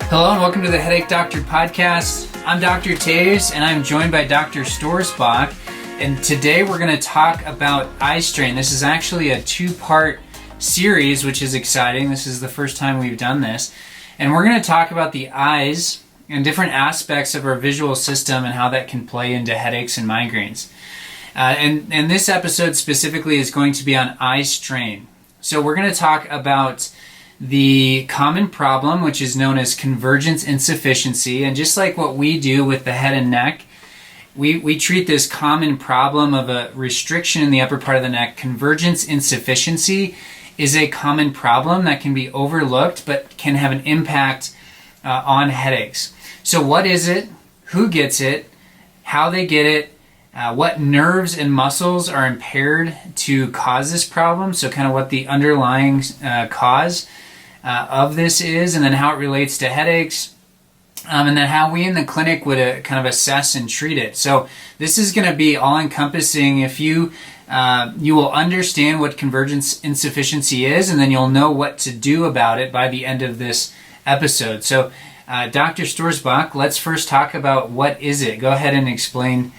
Hello and welcome to the Headache Doctor podcast. I'm Dr. Taves and I'm joined by Dr. Storsbach. And today we're going to talk about eye strain. This is actually a two-part series, which is exciting. This is the first time we've done this. And we're going to talk about the eyes and different aspects of our visual system and how that can play into headaches and migraines. And this episode specifically is going to be on eye strain. So we're going to talk about the common problem, which is known as convergence insufficiency. And just like what we do with the head and neck, we treat this common problem of a restriction in the upper part of the neck. Convergence insufficiency is a common problem that can be overlooked but can have an impact on headaches. So what is it? Who gets it? How they get it? What nerves and muscles are impaired to cause this problem? So kind of what the underlying cause of this is, and then how it relates to headaches, and then how we in the clinic would kind of assess and treat it. So this is going to be all-encompassing. If you will understand what convergence insufficiency is, and then you'll know what to do about it by the end of this episode. So Dr. Storsbach, let's first talk about what is it. Go ahead and explain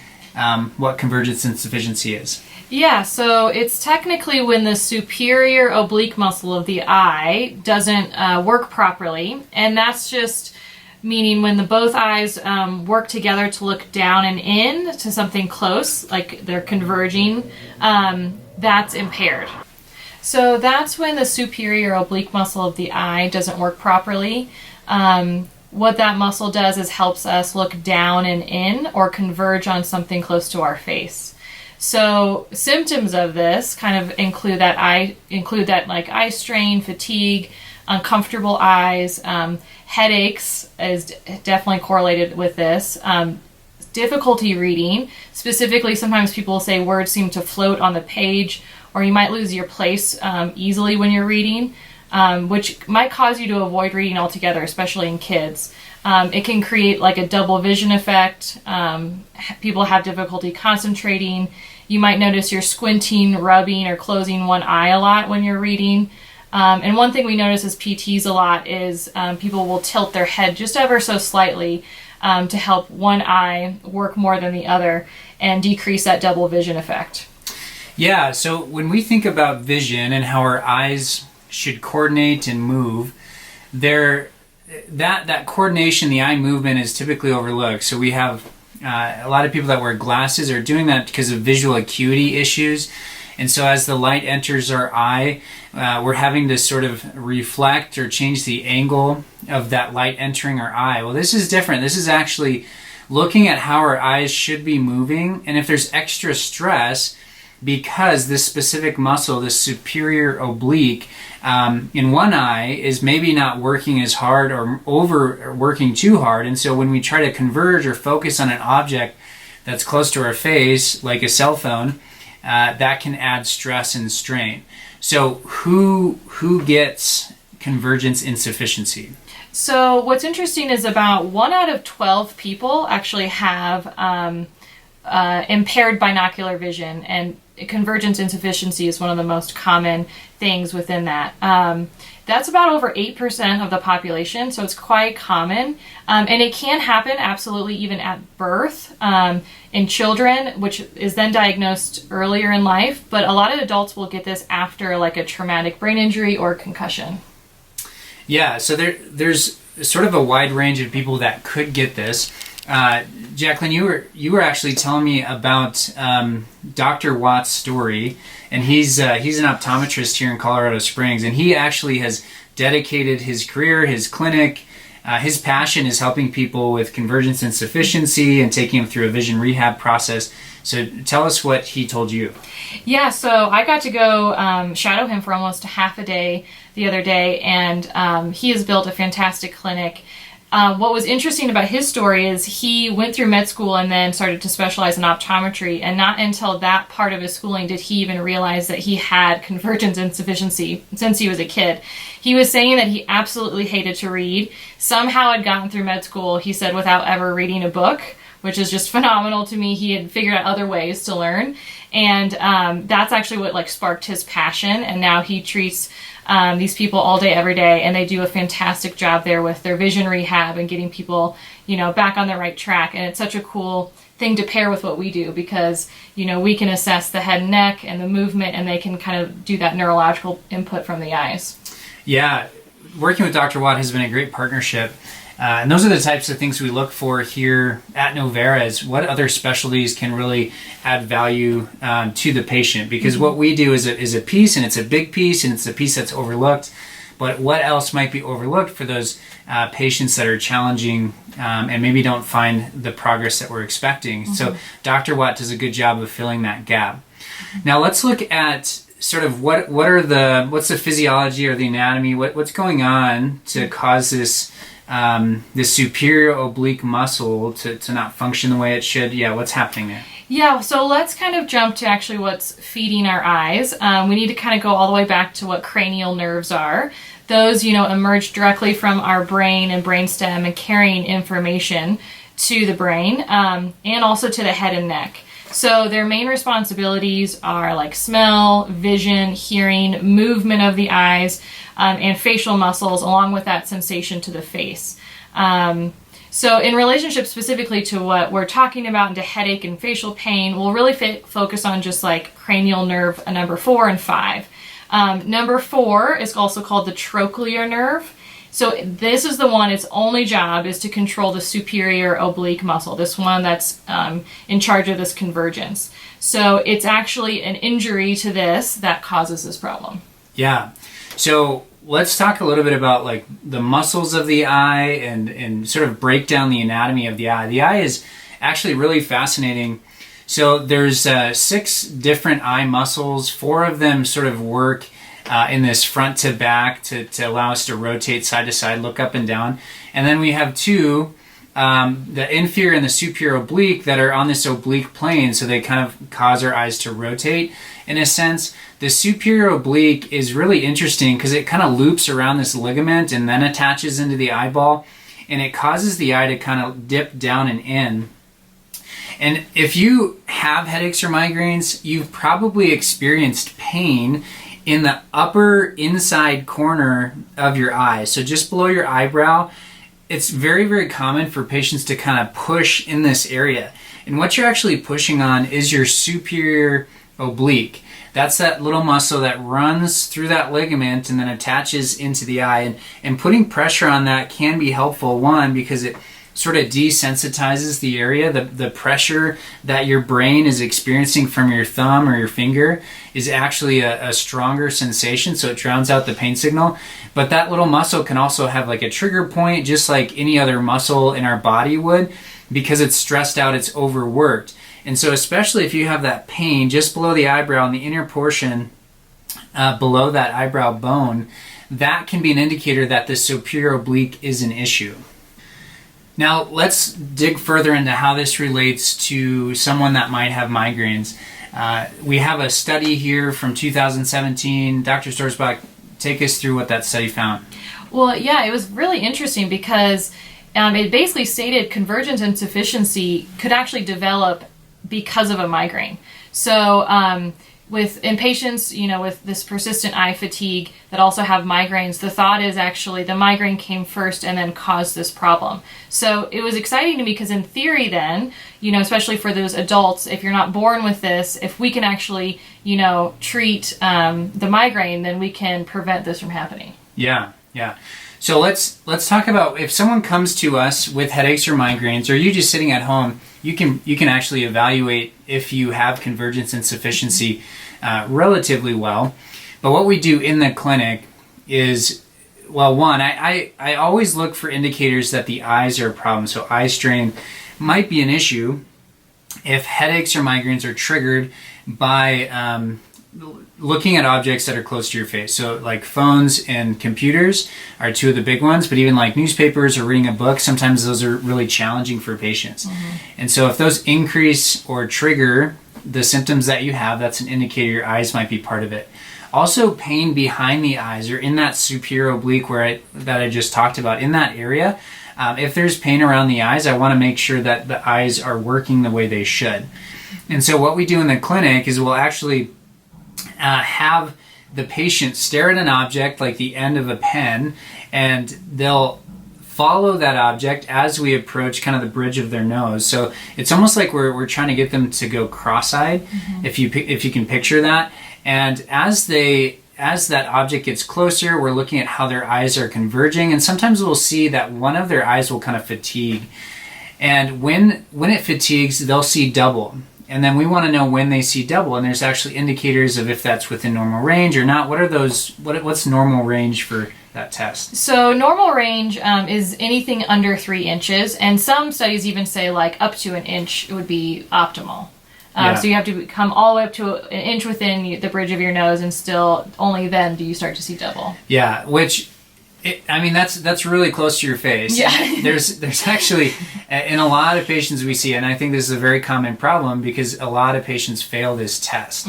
what convergence insufficiency is. Yeah, so it's technically when the superior oblique muscle of the eye doesn't work properly, and that's just meaning when both eyes work together to look down and in to something close, like they're converging, that's impaired. So that's when the superior oblique muscle of the eye doesn't work properly. What that muscle does is helps us look down and in or converge on something close to our face. So symptoms of this kind of include that like eye strain, fatigue, uncomfortable eyes, headaches is definitely correlated with this. Difficulty reading, specifically sometimes people say words seem to float on the page, or you might lose your place easily when you're reading, which might cause you to avoid reading altogether, especially in kids. It can create like a double vision effect. People have difficulty concentrating. You might notice you're squinting, rubbing, or closing one eye a lot when you're reading. And one thing we notice as PTs a lot is people will tilt their head just ever so slightly to help one eye work more than the other and decrease that double vision effect. Yeah, so when we think about vision and how our eyes should coordinate and move, that coordination, the eye movement, is typically overlooked. So we have a lot of people that wear glasses are doing that because of visual acuity issues. And so as the light enters our eye, we're having to sort of reflect or change the angle of that light entering our eye. Well, this is different. This is actually looking at how our eyes should be moving, and if there's extra stress because this specific muscle, this superior oblique, in one eye is maybe not working as hard or working too hard. And so when we try to converge or focus on an object that's close to our face, like a cell phone, that can add stress and strain. So who gets convergence insufficiency? So what's interesting is about 1 out of 12 people actually have impaired binocular vision, and convergence insufficiency is one of the most common things within that. That's about over 8% of the population, so it's quite common. And it can happen absolutely even at birth in children, which is then diagnosed earlier in life, but a lot of adults will get this after like a traumatic brain injury or concussion. Yeah, so there's sort of a wide range of people that could get this. Jacqueline, you were actually telling me about Dr. Watt's story, and he's an optometrist here in Colorado Springs, and he actually has dedicated his career, his clinic, his passion is helping people with convergence insufficiency and taking them through a vision rehab process. So tell us what he told you. Yeah, so I got to go shadow him for almost a half a day the other day, and he has built a fantastic clinic. What was interesting about his story is he went through med school and then started to specialize in optometry, and not until that part of his schooling did he even realize that he had convergence insufficiency since he was a kid. He was saying that he absolutely hated to read. Somehow had gotten through med school, he said, without ever reading a book which is just phenomenal to me. He had figured out other ways to learn. And that's actually what like sparked his passion. And now he treats these people all day, every day. And they do a fantastic job there with their vision rehab and getting people, back on the right track. And it's such a cool thing to pair with what we do because, we can assess the head and neck and the movement, and they can kind of do that neurological input from the eyes. Yeah, working with Dr. Watt has been a great partnership. And those are the types of things we look for here at Novera, is what other specialties can really add value to the patient. Because what we do is a piece, and it's a big piece, and it's a piece that's overlooked. But what else might be overlooked for those patients that are challenging and maybe don't find the progress that we're expecting? So Dr. Watt does a good job of filling that gap. Now let's look at sort of what's the physiology or the anatomy, what's going on to cause this superior oblique muscle to not function the way it should. Yeah, what's happening there? Yeah, so let's kind of jump to actually what's feeding our eyes. We need to kind of go all the way back to what cranial nerves are. Those, emerge directly from our brain and brainstem and carrying information to the brain and also to the head and neck. So their main responsibilities are like smell, vision, hearing, movement of the eyes, and facial muscles, along with that sensation to the face. So in relationship specifically to what we're talking about, into headache and facial pain, we'll really focus on just like cranial nerve number 4 and 5. Number 4 is also called the trochlear nerve. So this is the one, its only job is to control the superior oblique muscle, this one that's in charge of this convergence. So it's actually an injury to this that causes this problem. Yeah. So let's talk a little bit about like the muscles of the eye and sort of break down the anatomy of the eye. The eye is actually really fascinating. So there's 6 different eye muscles. 4 of them sort of work in this front to back to allow us to rotate side to side, look up and down. And then we have 2, the inferior and the superior oblique, that are on this oblique plane, so they kind of cause our eyes to rotate in a sense. The superior oblique is really interesting because it kind of loops around this ligament and then attaches into the eyeball, and it causes the eye to kind of dip down and in. And if you have headaches or migraines, you've probably experienced pain in the upper inside corner of your eye. So just below your eyebrow, it's very, very common for patients to kind of push in this area. And what you're actually pushing on is your superior oblique. That's that little muscle that runs through that ligament and then attaches into the eye. And putting pressure on that can be helpful, one, because it sort of desensitizes the area. The pressure that your brain is experiencing from your thumb or your finger is actually a stronger sensation, so it drowns out the pain signal. But that little muscle can also have like a trigger point, just like any other muscle in our body would, because it's stressed out, it's overworked. And so especially if you have that pain just below the eyebrow in the inner portion below that eyebrow bone, that can be an indicator that the superior oblique is an issue. Now, let's dig further into how this relates to someone that might have migraines. We have a study here from 2017. Dr. Storsbach, take us through what that study found. Well, yeah, it was really interesting because it basically stated convergent insufficiency could actually develop because of a migraine. So in patients, with this persistent eye fatigue that also have migraines, the thought is actually the migraine came first and then caused this problem. So it was exciting to me because in theory then, especially for those adults, if you're not born with this, if we can actually, treat the migraine, then we can prevent this from happening. Yeah. So let's talk about, if someone comes to us with headaches or migraines, or you just sitting at home, you can actually evaluate if you have convergence insufficiency relatively well. But what we do in the clinic is, well, one, I always look for indicators that the eyes are a problem. So eye strain might be an issue if headaches or migraines are triggered by looking at objects that are close to your face. So like phones and computers are 2 of the big ones, but even like newspapers or reading a book, sometimes those are really challenging for patients. Mm-hmm. And so if those increase or trigger the symptoms that you have, that's an indicator your eyes might be part of it. Also, pain behind the eyes or in that superior oblique that I just talked about, in that area, If there's pain around the eyes, I want to make sure that the eyes are working the way they should. And so what we do in the clinic is we'll actually have the patient stare at an object like the end of a pen, and they'll follow that object as we approach kind of the bridge of their nose. So it's almost like we're trying to get them to go cross-eyed, if you can picture that. And as that object gets closer, we're looking at how their eyes are converging, and sometimes we'll see that one of their eyes will kind of fatigue. And when it fatigues, they'll see double. And then we want to know when they see double, and there's actually indicators of if that's within normal range or not. What are those? What's normal range for that test? So normal range is anything under 3 inches, and some studies even say like up to an inch would be optimal. So you have to come all the way up to an inch within the bridge of your nose, and still only then do you start to see double. Yeah, that's really close to your face. Yeah. There's actually, in a lot of patients we see, and I think this is a very common problem because a lot of patients fail this test.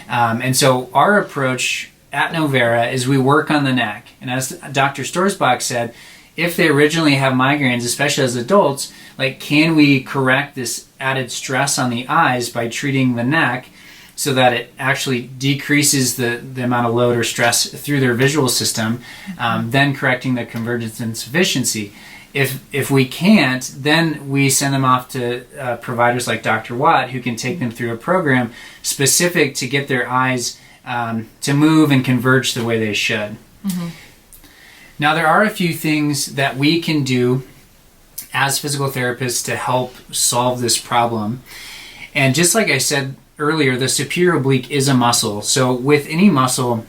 And so our approach at Novera is we work on the neck. And as Dr. Storsbach said, if they originally have migraines, especially as adults, like, can we correct this added stress on the eyes by treating the neck so that it actually decreases the amount of load or stress through their visual system, then correcting the convergence insufficiency. If we can't, then we send them off to providers like Dr. Watt, who can take them through a program specific to get their eyes to move and converge the way they should. Now, there are a few things that we can do as physical therapists to help solve this problem. And just like I said earlier, the superior oblique is a muscle. So with any muscle,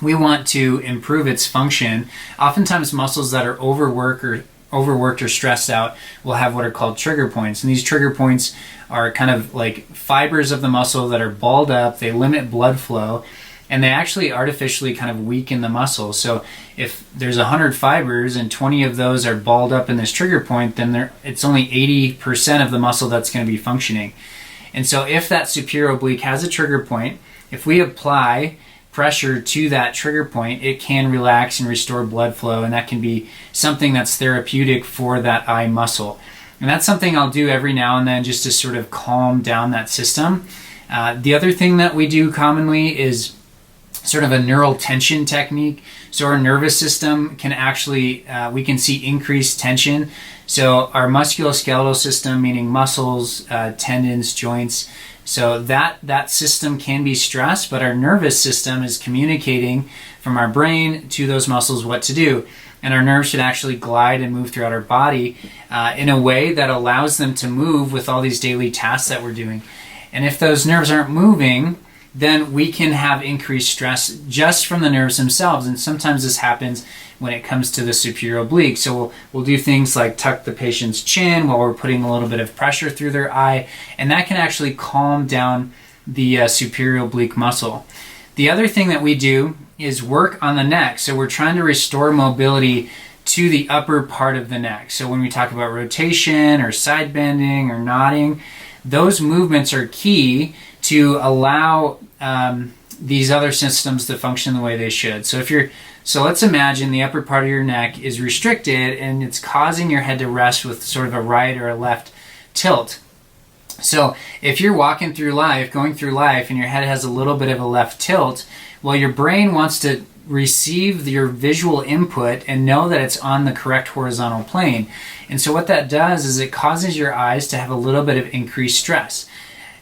we want to improve its function. Oftentimes muscles that are overworked or stressed out will have what are called trigger points. And these trigger points are kind of like fibers of the muscle that are balled up. They limit blood flow, and they actually artificially kind of weaken the muscle. So if there's 100 fibers and 20 of those are balled up in this trigger point, then it's only 80% of the muscle that's going to be functioning. And so if that superior oblique has a trigger point, if we apply pressure to that trigger point, it can relax and restore blood flow, and that can be something that's therapeutic for that eye muscle. And that's something I'll do every now and then just to sort of calm down that system. The other thing that we do commonly is sort of a neural tension technique. So our nervous system can actually, we can see increased tension. So our musculoskeletal system, meaning muscles, tendons, joints, so that system can be stressed, but our nervous system is communicating from our brain to those muscles what to do. And our nerves should actually glide and move throughout our body in a way that allows them to move with all these daily tasks that we're doing. And if those nerves aren't moving, then we can have increased stress just from the nerves themselves. And sometimes this happens when it comes to the superior oblique. So we'll do things like tuck the patient's chin while we're putting a little bit of pressure through their eye, and that can actually calm down the superior oblique muscle. The other thing that we do is work on the neck. So we're trying to restore mobility to the upper part of the neck. So when we talk about rotation or side bending or nodding, those movements are key to allow these other systems to function the way they should. So let's imagine the upper part of your neck is restricted and it's causing your head to rest with sort of a right or a left tilt. So if you're going through life and your head has a little bit of a left tilt, well, your brain wants to receive your visual input and know that it's on the correct horizontal plane. And so what that does is it causes your eyes to have a little bit of increased stress.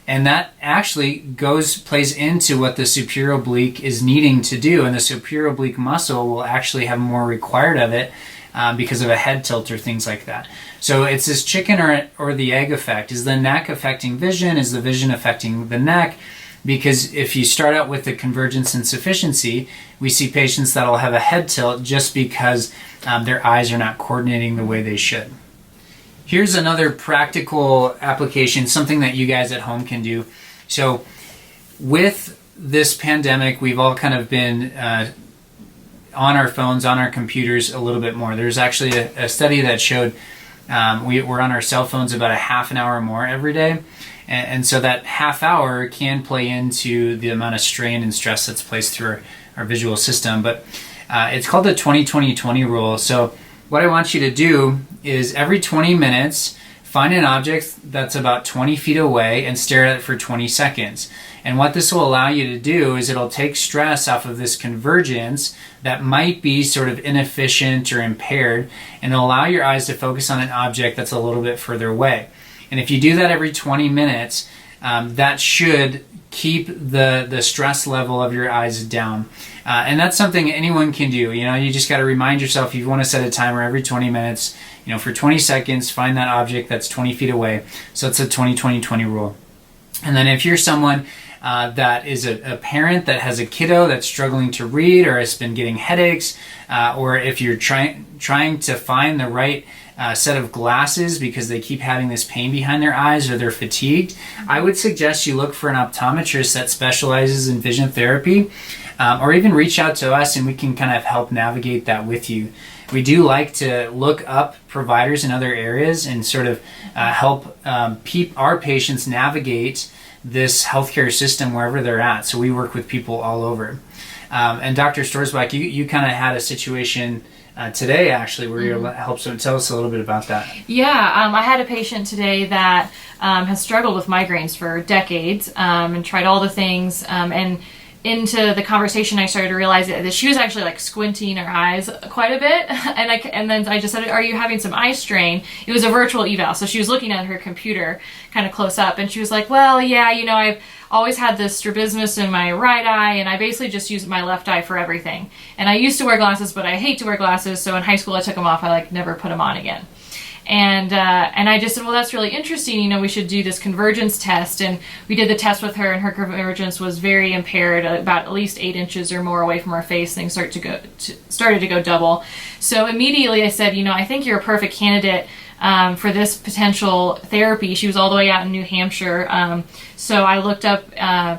And that actually plays into what the superior oblique is needing to do. And the superior oblique muscle will actually have more required of it because of a head tilt or things like that. So it's this chicken or the egg effect. Is the neck affecting vision? Is the vision affecting the neck? Because if you start out with the convergence insufficiency, we see patients that'll have a head tilt just because their eyes are not coordinating the way they should. Here's another practical application, something that you guys at home can do. So with this pandemic, we've all kind of been on our phones, on our computers a little bit more. There's actually a study that showed we're on our cell phones about a half an hour more every day. And so that half hour can play into the amount of strain and stress that's placed through our visual system. But it's called the 20-20-20 rule. So what I want you to do is every 20 minutes, find an object that's about 20 feet away and stare at it for 20 seconds. And what this will allow you to do is it'll take stress off of this convergence that might be sort of inefficient or impaired, and it'll allow your eyes to focus on an object that's a little bit further away. And if you do that every 20 minutes, that should keep the stress level of your eyes down. And that's something anyone can do. You just got to remind yourself, you want to set a timer every 20 minutes, for 20 seconds, find that object that's 20 feet away. So it's a 20-20-20 rule. And then if you're someone that is a parent that has a kiddo that's struggling to read or has been getting headaches, or if you're trying to find the right set of glasses because they keep having this pain behind their eyes or they're fatigued, I would suggest you look for an optometrist that specializes in vision therapy, or even reach out to us and we can kind of help navigate that with you. We do like to look up providers in other areas and sort of help our patients navigate this healthcare system wherever they're at. So we work with people all over. And Dr. Storsbach, you kind of had a situation today actually where you helped. So tell us a little bit about that. Yeah, I had a patient today that has struggled with migraines for decades and tried all the things. And into the conversation, I started to realize that she was actually like squinting her eyes quite a bit. And then I just said, "Are you having some eye strain?" It was a virtual eval, so she was looking at her computer kind of close up, and she was like, "Well, yeah, I've always had this strabismus in my right eye, and I basically just use my left eye for everything. And I used to wear glasses, but I hate to wear glasses, so in high school I took them off. I never put them on again." And I just said, "Well, that's really interesting. We should do this convergence test." And we did the test with her, and her convergence was very impaired, about at least 8 inches or more away from her face. Things started to go double. So immediately I said, "I think you're a perfect candidate for this potential therapy." She was all the way out in New Hampshire. So I looked up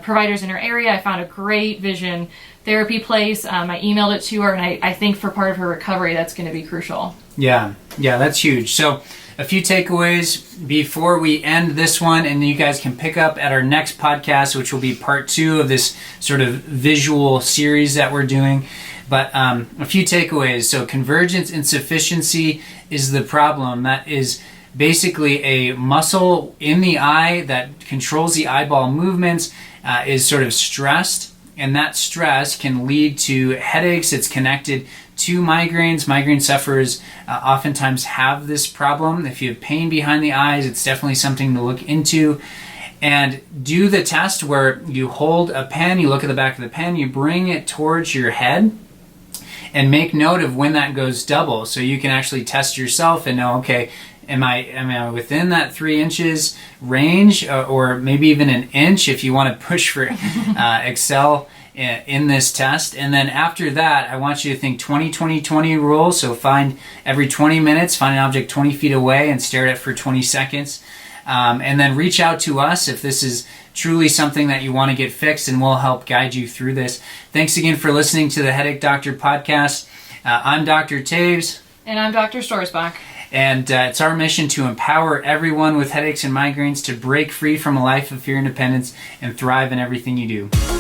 providers in her area. I found a great vision therapy place. I emailed it to her, and I think for part of her recovery, that's going to be crucial. Yeah, that's huge. So a few takeaways before we end this one, and you guys can pick up at our next podcast, which will be part 2 of this sort of visual series that we're doing. But a few takeaways. So convergence insufficiency is the problem. That is basically a muscle in the eye that controls the eyeball movements, is sort of stressed, and that stress can lead to headaches. It's connected to migraines. Migraine sufferers oftentimes have this problem. If you have pain behind the eyes, it's definitely something to look into. And do the test where you hold a pen, you look at the back of the pen, you bring it towards your head, and make note of when that goes double, so you can actually test yourself and know, okay, am I within that 3 inches range, or maybe even an inch if you want to push for excel in this test. And then after that, I want you to think 20-20-20 rule. So find every 20 minutes, find an object 20 feet away and stare at it for 20 seconds. And then reach out to us if this is truly something that you want to get fixed, and we'll help guide you through this. Thanks again for listening to the Headache Doctor podcast. I'm Dr. Taves. And I'm Dr. Storsbach. And it's our mission to empower everyone with headaches and migraines to break free from a life of fear and dependence and thrive in everything you do.